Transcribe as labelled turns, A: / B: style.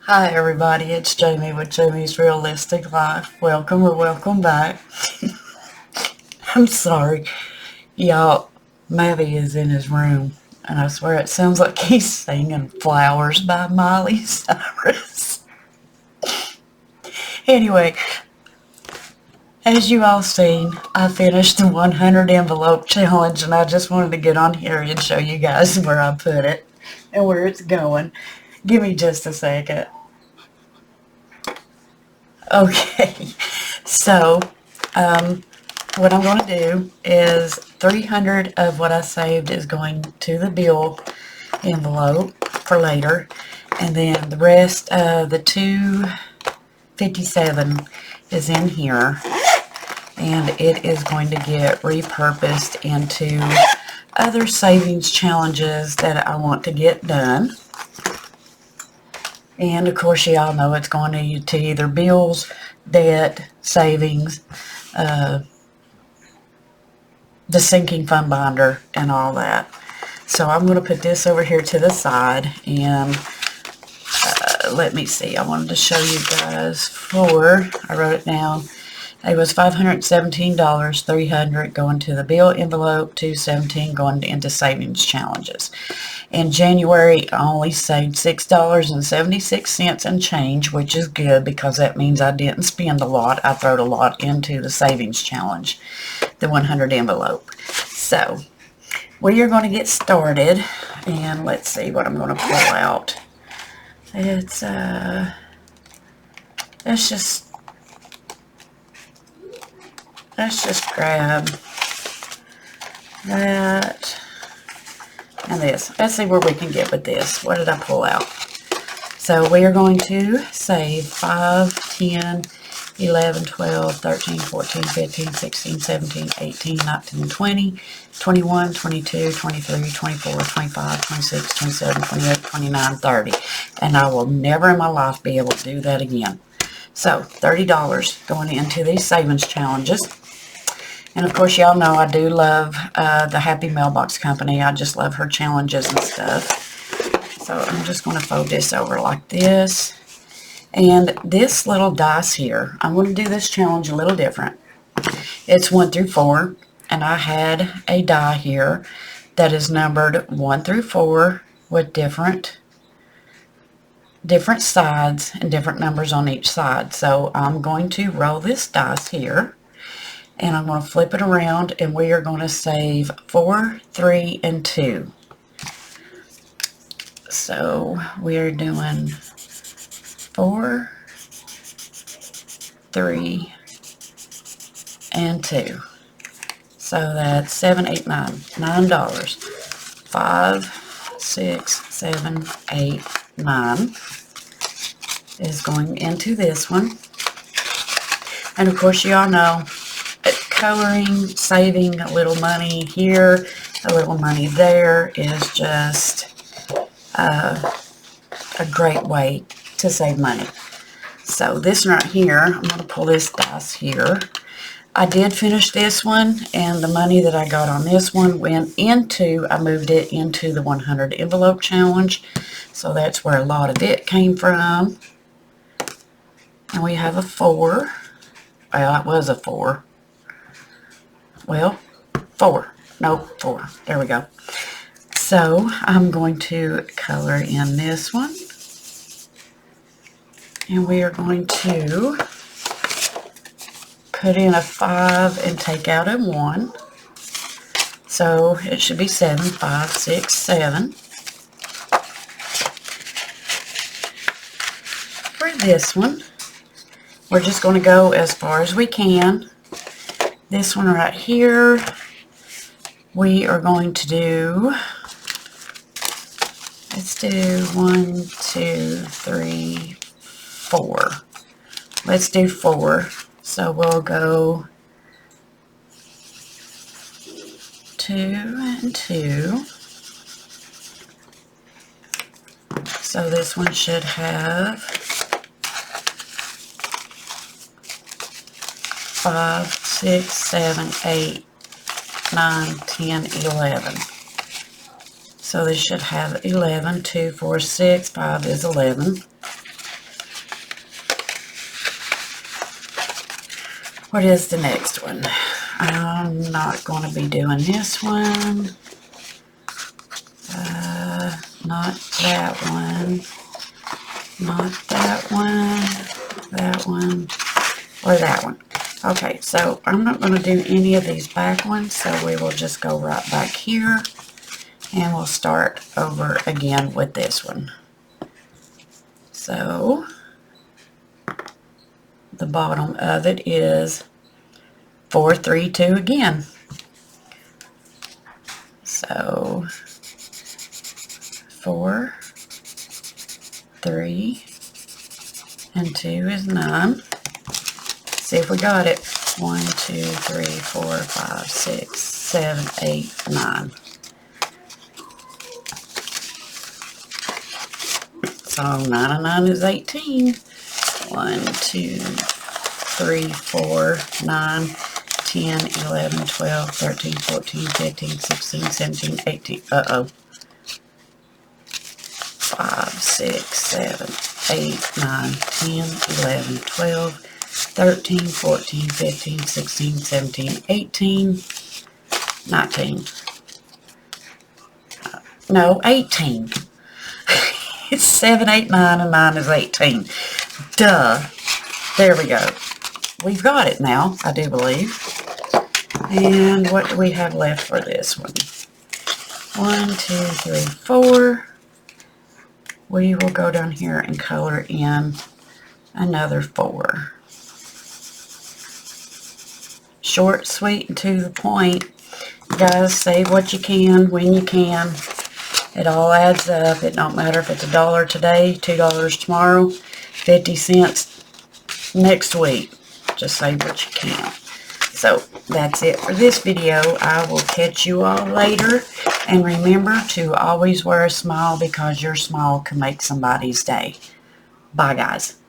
A: Hi everybody, it's Jamie with Jamie's Realistic Life. Welcome or welcome back. I'm sorry, y'all. Mavi is in his room, and I swear it sounds like he's singing Flowers by Miley Cyrus. Anyway, as you all seen, I finished the 100 envelope challenge, and I just wanted to get on here and show you guys where I put it and where it's going. Give me just a second. Okay, so what I'm going to do is 300 of what I saved is going to the bill envelope for later, and then the rest of the 257 is in here, and it is going to get repurposed into other savings challenges that I want to get done. And of course, you all know it's going to either bills, debt, savings, the sinking fund binder, and all that. So I'm going to put this over here to the side, and let me see. I wanted to show you guys I wrote it down. It was $517, 300 going to the bill envelope, 217 going into savings challenges. In January, I only saved $6.76 and change, which is good because that means I didn't spend a lot. I threw a lot into the savings challenge, the 100 envelope. So we are going to get started, and let's see what I'm going to pull out. Let's just grab that and this. Let's see where we can get with this. What did I pull out? So we are going to save 5, 10, 11, 12, 13, 14, 15, 16, 17, 18, 19, 20, 21, 22, 23, 24, 25, 26, 27, 28, 29, 30. And I will never in my life be able to do that again. So $30 going into these savings challenges. And of course, y'all know I do love the Happy Mailbox Company. I just love her challenges and stuff. So I'm just going to fold this over like this. And this little dice here, I'm going to do this challenge a little different. It's 1 through 4. And I had a die here that is numbered 1 through 4 with different sides and different numbers on each side. So I'm going to roll this dice here, and I'm going to flip it around, and we are going to save 4, 3, and 2. So we are doing 4, 3, and 2. So that's 7, 8, 9. $9. 5, 6, 7, 8, 9 is going into this one. And of course, you all know coloring, saving a little money here, a little money there is just a great way to save money. So this right here, I'm going to pull this dice here. I did finish this one, and the money that I got on this one I moved it into the 100 envelope challenge. So that's where a lot of it came from. And we have a 4. Well, it was a 4. Well, 4. Nope, 4. There we go. So I'm going to color in this one. And we are going to put in a 5 and take out a 1. So it should be 7, 5, 6, 7. For this one, we're just going to go as far as we can. This one right here, we are going to do, let's do 1, 2, 3, 4. Let's do 4. So we'll go 2 and 2. So this one should have 5, 6, 7, 8, 9, 10, 11. So this should have 11. 2, 4, 6, 5 is 11. What is the next one? I'm not going to be doing this one. Not that one. Not that one. That one. Or that one. Okay, so I'm not going to do any of these back ones, so we will just go right back here. And we'll start over again with this one. So the bottom of it is 4, 3, 2 again. So 4, 3, and 2 is 9. See if we got it. 1, 2, 3, 4, 5, 6, 7, 8, 9. So 9 and 9 is 18. 1, 2, 3, 4, 9, 10, 11, 12, 13, 14, 15, 16, 17, 18. Uh-oh. 5, 6, 7, 8, 9, 10, 11, 12, 13, 14, 15, 16, 17, 18, 19. No, 18. It's 7, 8, 9, and 9 is 18. Duh. There we go. We've got it now, I do believe. And what do we have left for this one? 1, 2, 3, 4. We will go down here and color in another 4. Short, sweet, and to the point. Guys, save what you can when you can. It all adds up. It don't matter if it's $1 today, $2 tomorrow, 50 cents next week. Just save what you can. So that's it for this video. I will catch you all later. And remember to always wear a smile, because your smile can make somebody's day. Bye, guys.